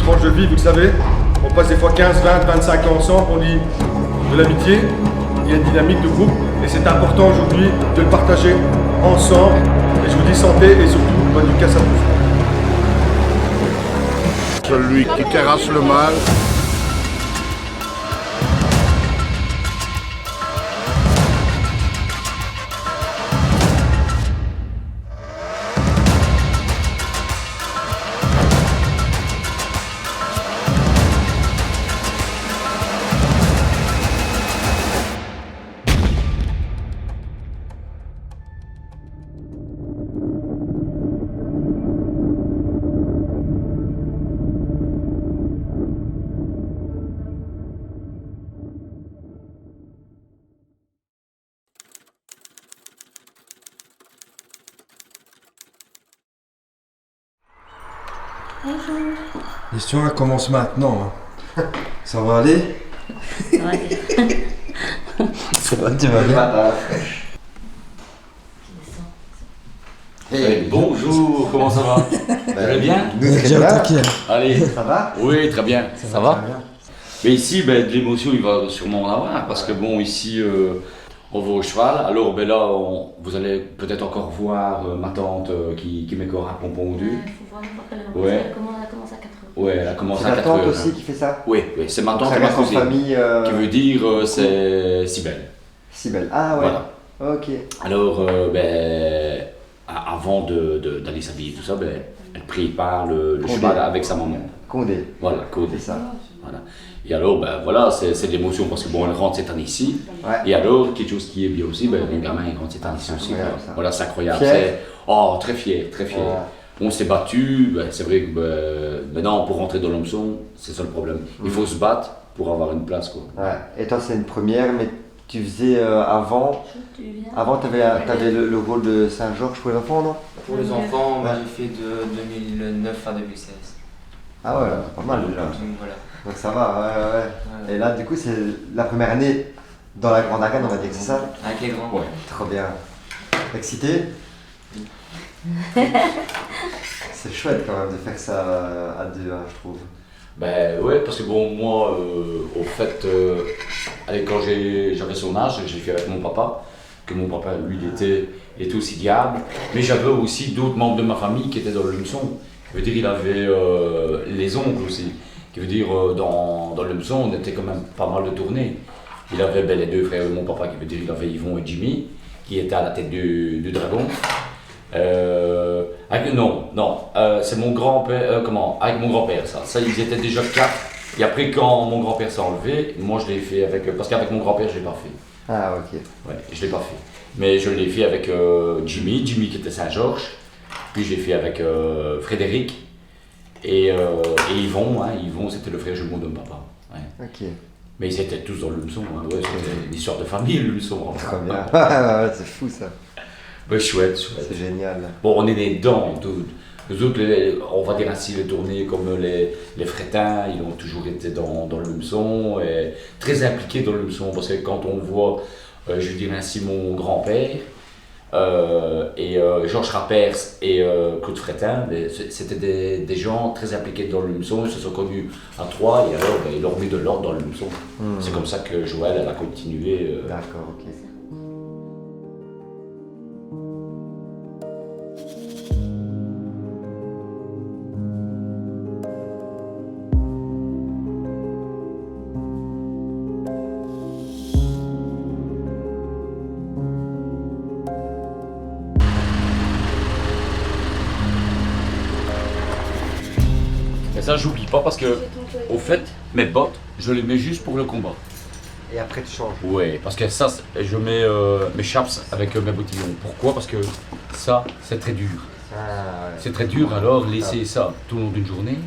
tranche de vie, vous le savez. On passe des fois 15, 20, 25 ans ensemble, on dit de l'amitié, il y a une dynamique de groupe et c'est important aujourd'hui de le partager ensemble. Et je vous dis santé et surtout bonne casse à tous. Celui qui terrasse le mal. Bonjour. Question, elle commence maintenant. Hein. Ça va aller? Ouais. Ça va, tu vas bien? Hey, bonjour, comment ça va? Vous allez bien? Nous, très bien. Allez. Ça va? Oui, très bien. Ça va? Très bien. Mais ici, de l'émotion, il va sûrement en avoir, parce que bon, ici, on va au cheval. Alors, là, vous allez peut-être encore voir ma tante qui met encore un pompon ou deux. Il faut voir qu'elle Ouais. elle commence à 4 heures. Ouais, elle a commencé C'est à ta 4 heures. tante aussi qui fait ça? Oui, c'est ma tante Ça et ma reste en cousine. famille. Qui veut dire, c'est Cybèle. Si belle. Ah ouais. Voilà. Ok. Alors, avant d'aller s'habiller, tout ça, elle prépare le Condé. cheval avec sa maman. Condé. Voilà, Code. C'est ça. Voilà. Et alors, voilà, c'est de l'émotion parce que bon, elle rentre cette année-ci. Ouais. Et alors, quelque chose qui est bien aussi, mon gamin il rentre cette année-ci aussi. incroyable, ça. Voilà, c'est incroyable. Fier? Très fier, très fier. Ouais. On s'est battu, c'est vrai que maintenant pour rentrer dans l'Omson, c'est ça le problème. Il faut se battre pour avoir une place, quoi. Ouais. Et toi, c'est une première, mais tu faisais avant. Tu viens? Avant, tu avais le rôle de Saint-Georges pour les enfants, non? Pour les enfants, Ouais. j'ai fait de 2009 à 2016. Ah ouais, c'est pas mal déjà. Donc voilà. Donc ça va, ouais. Et là, du coup, c'est la première année dans la Grande Arène, on va dire que c'est ça? Avec les grands. Ouais. Trop bien. Excité? C'est chouette quand même de faire ça à deux, hein, je trouve. Ouais, parce que bon, moi, au fait, quand j'avais son âge, j'ai fait avec mon papa, que mon papa, lui, il était aussi diable, mais j'avais aussi d'autres membres de ma famille qui étaient dans le Lumson. Je veux dire, il avait les oncles aussi, qui veut dire, dans le Lumson, on était quand même pas mal de tournées. Il avait les deux frères de mon papa, qui veut dire, il avait Yvon et Jimmy, qui étaient à la tête du dragon. C'est mon grand-père, avec mon grand-père, ça, ils étaient déjà 4. Et après, quand mon grand-père s'est enlevé, moi je l'ai fait parce qu'avec mon grand-père, je l'ai pas fait. Ah ok. Ouais, je l'ai pas fait. Mais je l'ai fait avec Jimmy qui était Saint-Georges. Puis j'ai fait avec Frédéric et Yvon. Yvon, c'était le frère jumeau de mon papa. Ouais. Ok. Mais ils étaient tous dans le Lumson. Hein. Ouais, c'était une histoire de famille, le Lumson. Trop bien. Ouais, c'est fou ça. Chouette. C'est génial. Bon, on est des dents, nous autres, on va dire ainsi, les tournées comme les Frétins, ils ont toujours été dans le Lumson, et très impliqués dans le Lumson, parce que quand on voit, je veux dire ainsi, mon grand-père, et Georges Rappers et Claude Frétin, c'était des gens très impliqués dans le Lumson, ils se sont connus à Troyes, et alors ils ont remis de l'ordre dans le Lumson. C'est comme ça que Joël, elle a continué. D'accord, ok. Mais ça, j'oublie pas parce que, au fait, mes bottes, je les mets juste pour le combat. Et après tu changes. Oui, parce que ça, je mets mes chaps avec mes bottillons. Pourquoi? Parce que ça, c'est très dur. Ah ouais. C'est très dur, alors laisser ça tout le long d'une journée.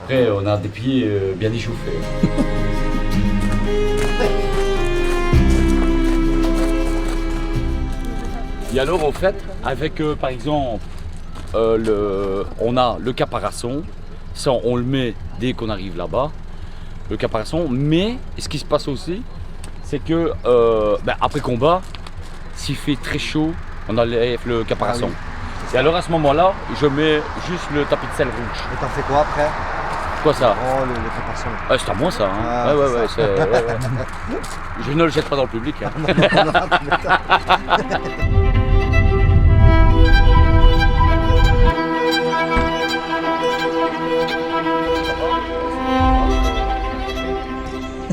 Après, on a des pieds bien échauffés. Et alors, en fait, avec par exemple, on a le caparasson, ça on le met dès qu'on arrive là-bas, le caparasson, mais ce qui se passe aussi, c'est que après combat, s'il fait très chaud, on enlève le caparasson. Ah oui. Et alors à ce moment-là, je mets juste le tapis de sel rouge. Et t'en fais quoi après? Quoi ça? Oh, les préparations. Ah, c'est à moi ça. Hein. Ah, ouais, c'est ouais, ouais. Je ne le jette pas dans le public. Hein.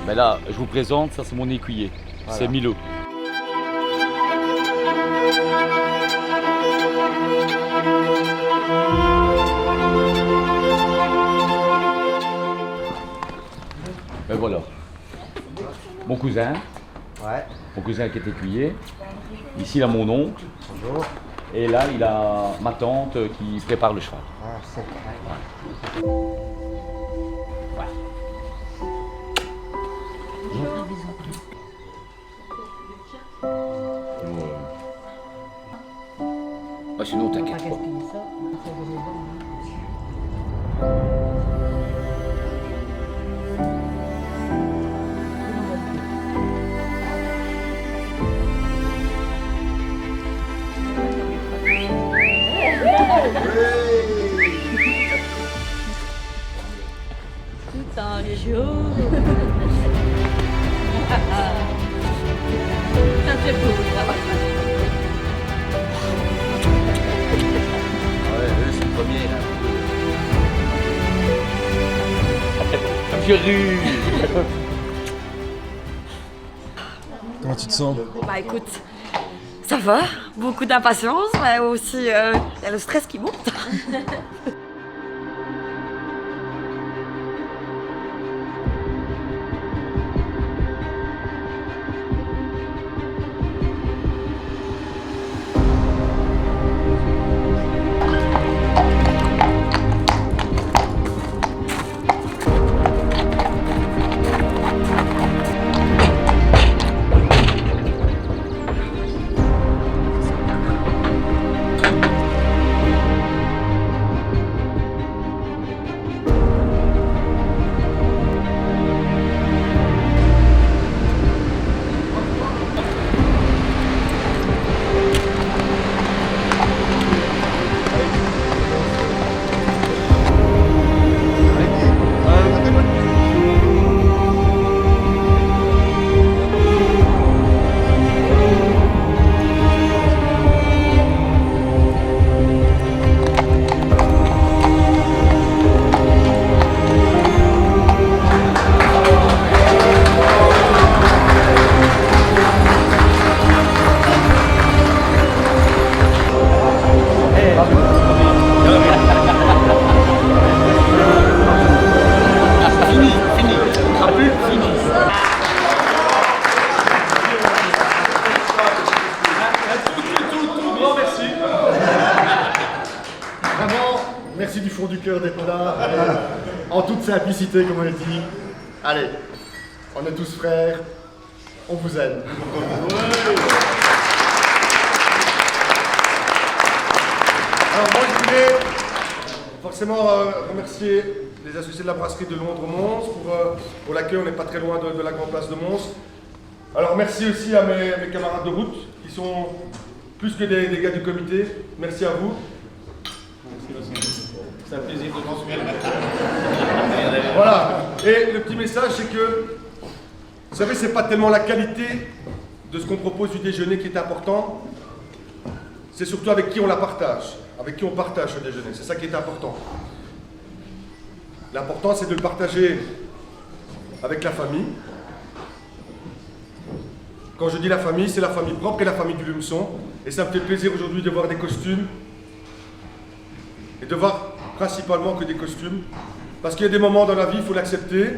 Ben là, je vous présente, ça c'est mon écuyer. Voilà. C'est Milo. Ben voilà. Mon cousin. Ouais. Mon cousin qui est écuyer. Ici, il a mon oncle. Bonjour. Et là, il a ma tante qui prépare le cheval. Ah, c'est Ah, sinon, t'inquiète pas. Tout en les jours. Ça fait beau, ça va. Ouais, eux, c'est le premier, là. Vieux rue. Comment tu te sens? Bah écoute, ça va, beaucoup d'impatience, mais aussi il y a le stress qui monte. Merci du fond du cœur d'être là, en toute simplicité comme on a dit. Allez, on est tous frères, on vous aime. Alors moi je voulais forcément remercier les associés de la brasserie de Londres-Mons pour l'accueil, on n'est pas très loin de la grande place de Mons. Alors merci aussi à mes camarades de route qui sont plus que des gars du comité, merci à vous. C'est un plaisir de vous suivre. Voilà, et le petit message c'est que, vous savez, c'est pas tellement la qualité de ce qu'on propose du déjeuner qui est important, c'est surtout avec qui on la partage, avec qui on partage ce déjeuner, c'est ça qui est important. L'important c'est de le partager avec la famille. Quand je dis la famille, c'est la famille propre et la famille du Lumeçon, et ça me fait plaisir aujourd'hui de voir des costumes, et de voir principalement que des costumes, parce qu'il y a des moments dans la vie, il faut l'accepter.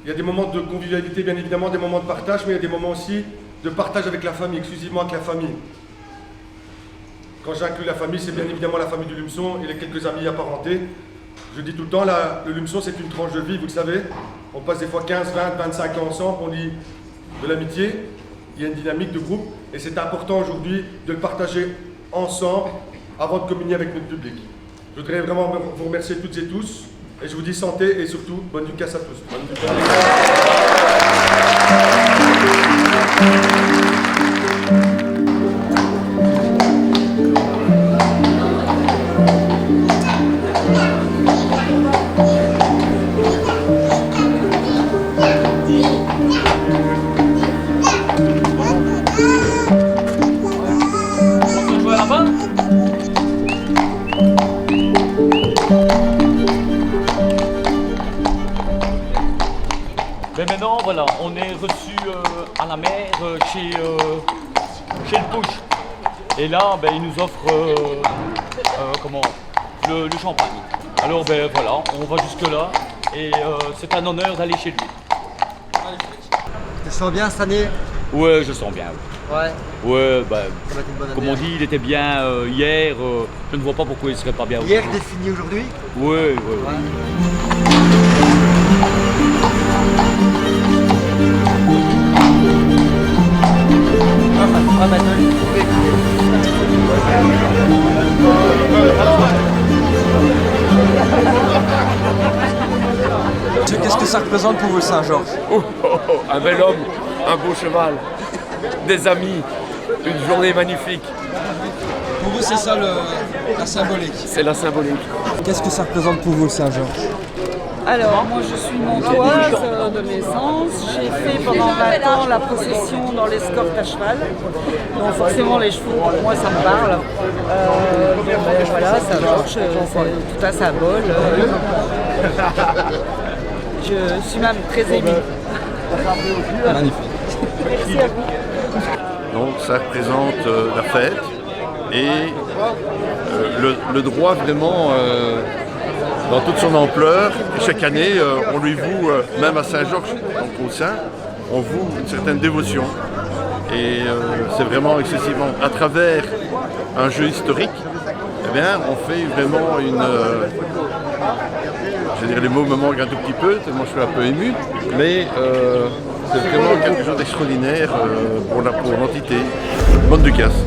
Il y a des moments de convivialité, bien évidemment, des moments de partage, mais il y a des moments aussi de partage avec la famille, exclusivement avec la famille. Quand j'inclus la famille, c'est bien évidemment la famille du Lumeçon et les quelques amis apparentés. Je dis tout le temps, le Lumeçon, c'est une tranche de vie, vous le savez. On passe des fois 15, 20, 25 ans ensemble, on dit de l'amitié, il y a une dynamique de groupe, et c'est important aujourd'hui de le partager ensemble avant de communier avec notre public. Je voudrais vraiment vous remercier toutes et tous, et je vous dis santé et surtout bonne ducasse à tous. Bonne ducasse. Mais maintenant, voilà, on est reçu à la mer chez le Push. Et là, ben, il nous offre le champagne. Alors, ben voilà, on va jusque là et c'est un honneur d'aller chez lui. Tu te sens bien cette année? Ouais, je sens bien. Ouais. Ouais, ben, Ça va être une bonne année. comme on dit, il était bien hier. Je ne vois pas pourquoi il serait pas bien Hier aujourd'hui. défini aujourd'hui? Ouais. Qu'est-ce que ça représente pour vous, Saint-Georges? Un bel homme, un beau cheval, des amis, une journée magnifique. Pour vous, c'est ça la symbolique. C'est la symbolique. Qu'est-ce que ça représente pour vous, Saint-Georges? Alors, moi je suis montoise de naissance. J'ai fait pendant 20 ans la procession dans l'escorte à cheval. Donc forcément les chevaux, pour moi ça me parle. Donc voilà, Saint-Georges, c'est tout un symbole. Je suis même très émue. Magnifique. Merci à vous. Donc ça représente la fête et le droit vraiment dans toute son ampleur. Et chaque année, on lui voue, même à Saint-Georges, donc au Saint, on voue une certaine dévotion. Et c'est vraiment excessivement, à travers un jeu historique, eh bien, on fait vraiment une... je vais dire les mots me manquent un tout petit peu, tellement je suis un peu ému, mais c'est vraiment quelque chose d'extraordinaire pour l'entité. Bonne Ducasse.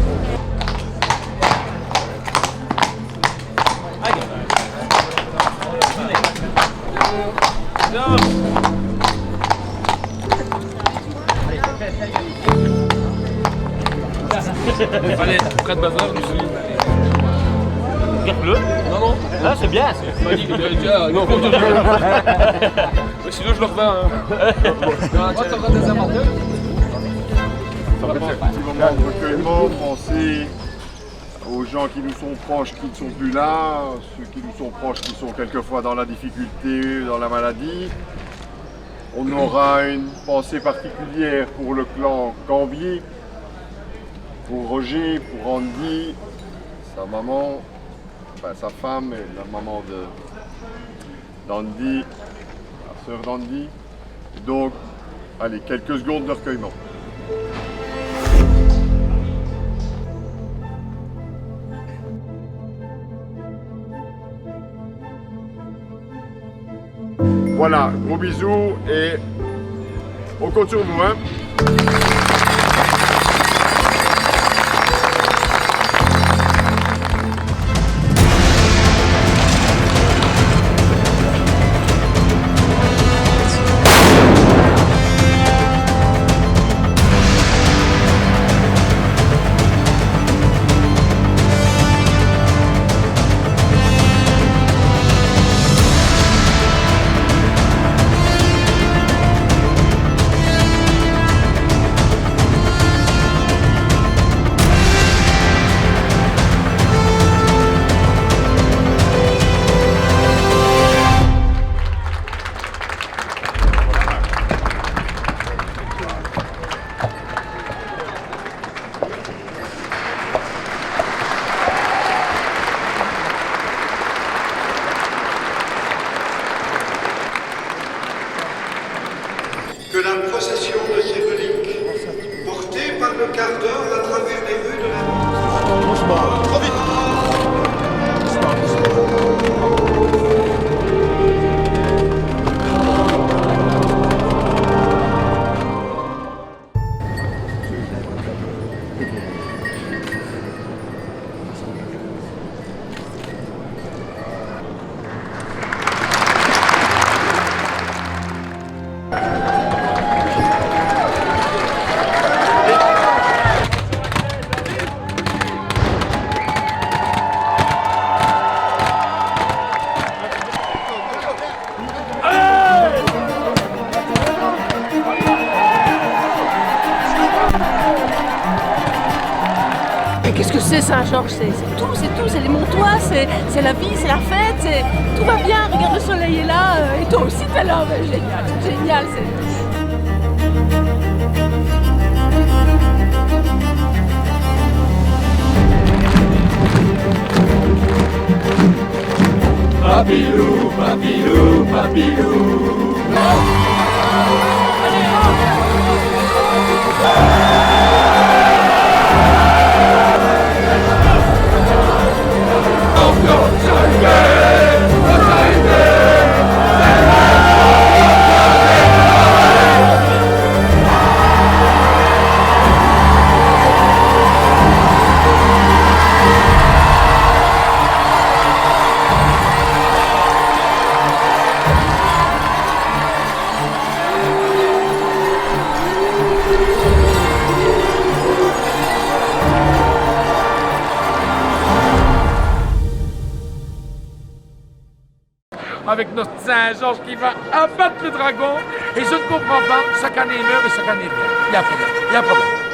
Allez, près de bazar, je suis. Regarde-le. Non. Ah, c'est bien. Non, sinon je le revends. Ça peut être effectivement un recueillement, penser aux gens qui nous sont proches, qui ne sont plus là, ceux qui nous sont proches, qui sont quelquefois dans la difficulté, dans la maladie. On aura une pensée particulière pour le clan Cambier, pour Roger, pour Andy, sa maman, enfin sa femme et la maman d'Andy, la sœur d'Andy. Donc, allez, quelques secondes de recueillement. Voilà, gros bisous et on compte sur vous, hein. Que la procession de ces reliques, portée par le quart d'heure à travers les rues de la... Trop vite. Qu'est-ce que c'est Saint-Georges? C'est tout, c'est les Montois, c'est la vie, c'est la fête, tout va bien, regarde le soleil est là, et toi aussi t'es là, génial, Papilou, papilou, papilou. Avec notre Saint-Georges qui va abattre le dragon, et je ne comprends pas, chaque année il meurt et chaque année il vient. Il y a un problème, il y a un problème.